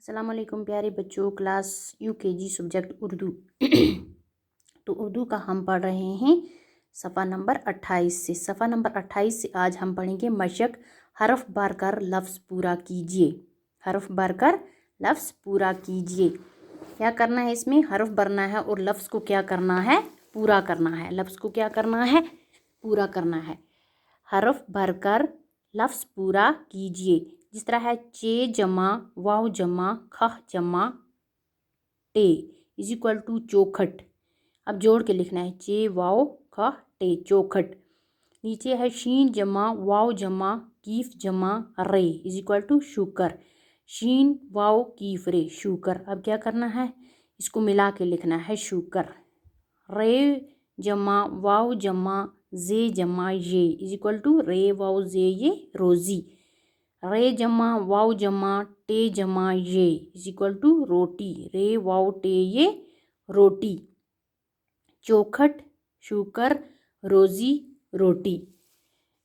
السلام علیکم پیارے بچوں، کلاس UKG سبجیکٹ اردو تو اردو کا ہم پڑھ رہے ہیں صفحہ نمبر 28 سے۔ صفحہ نمبر 28 سے آج ہم پڑھیں گے مشق حرف بھر کر لفظ پورا کیجئے۔ حرف بھر کر لفظ پورا کیجئے۔ کیا کرنا ہے؟ اس میں حرف بھرنا ہے اور لفظ کو کیا کرنا ہے؟ پورا کرنا ہے۔ لفظ کو کیا کرنا ہے؟ پورا کرنا ہے۔ حرف بھر کر لفظ پورا کیجئے۔ جس طرح ہے چے جمع واو جمع کھ جمع ٹے از اکول ٹو چوکھٹ۔ اب جوڑ کے لکھنا ہے چے واو کھ ٹے چوکھٹ۔ نیچے ہے شین جمع واو جمع کیف جمع رے از اکول ٹو شوکر۔ شین واو کیف رے شوکر۔ اب کیا کرنا ہے؟ اس کو ملا کے لکھنا ہے شوکر۔ رے جمع واو جمع زے جمع یہ از اکول ٹو رے واو زے یہ روزی۔ رے جمع واو جمع ٹے جمع یہ از اکول ٹو روٹی۔ رے واو ٹے یہ روٹی۔ چوکھٹ شوکر روزی روٹی۔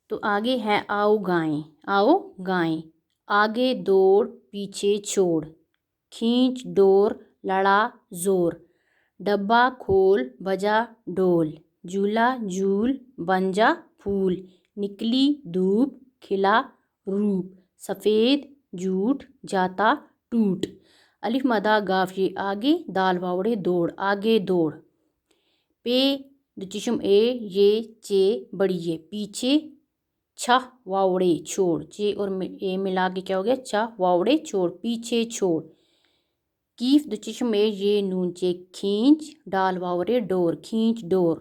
تو آگے ہے آؤ گائیں۔ آؤ گائیں۔ آگے دوڑ پیچھے چھوڑ، کھینچ ڈور لڑا زور، ڈبہ کھول بجا ڈول، جھولا جھول بن جا پھول، نکلی دھوپ کھلا روپ، سفید جھوٹ جاتا ٹوٹ۔ الف مدہ گاف یہ آگے دال واوڑے دوڑ آگے دوڑ۔ پے دچشم اے یہ چے بڑی یہ پیچھے چھہ واوڑے چھوڑ۔ چے اور اے ملا کے کیا ہو گیا؟ چھہ واوڑے چھوڑ پیچھے چھوڑ۔ کیف دچشم اے یہ نون چے کھینچ ڈال واورے ڈور کھینچ ڈور۔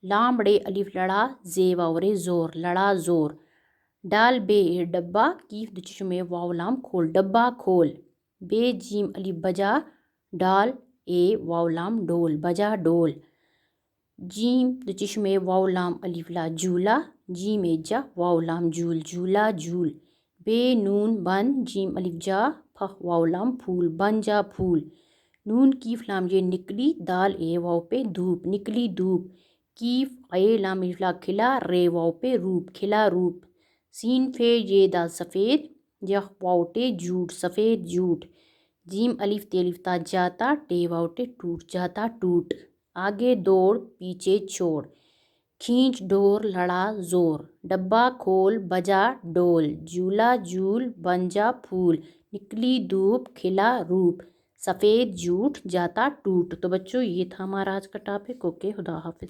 لام بڑے الف لڑا زے واورے زور لڑا زور۔ ڈال بے ڈبہ کیف دچشم اے واو لام کھول ڈبہ کھول۔ بے جیم الف بجا ڈال اے واو لام ڈول بجا ڈول۔ جیم دچشم اے واو لام الف لا جھولا جیم اے جا واو لام جھول جھولا جھول۔ بے نون بن جیم الف جا پھ واو لام پھول بن جا پھول۔ نون کیف لام یہ نکلی دال اے واو پہ دھوپ نکلی دھوپ۔ کیف اے لام الف لا کھلا رے واو پہ روپ کھلا روپ۔ سین فے یہ دال سفید یہ واو ٹے جھوٹ سفید جھوٹ۔ جیم الف تے الف تا جاتا ٹے واو ٹے ٹوٹ جاتا ٹوٹ۔ آگے دوڑ پیچھے چھوڑ، کھینچ ڈور لڑا زور، ڈبہ کھول بجا ڈول، جھولا جھول بن جا پھول، نکلی دھوپ کھلا روپ، سفید جھوٹ جاتا ٹوٹ۔ تو بچوں یہ تھا ہمارا آج کا ٹاپک۔ اوکے، خدا حافظ۔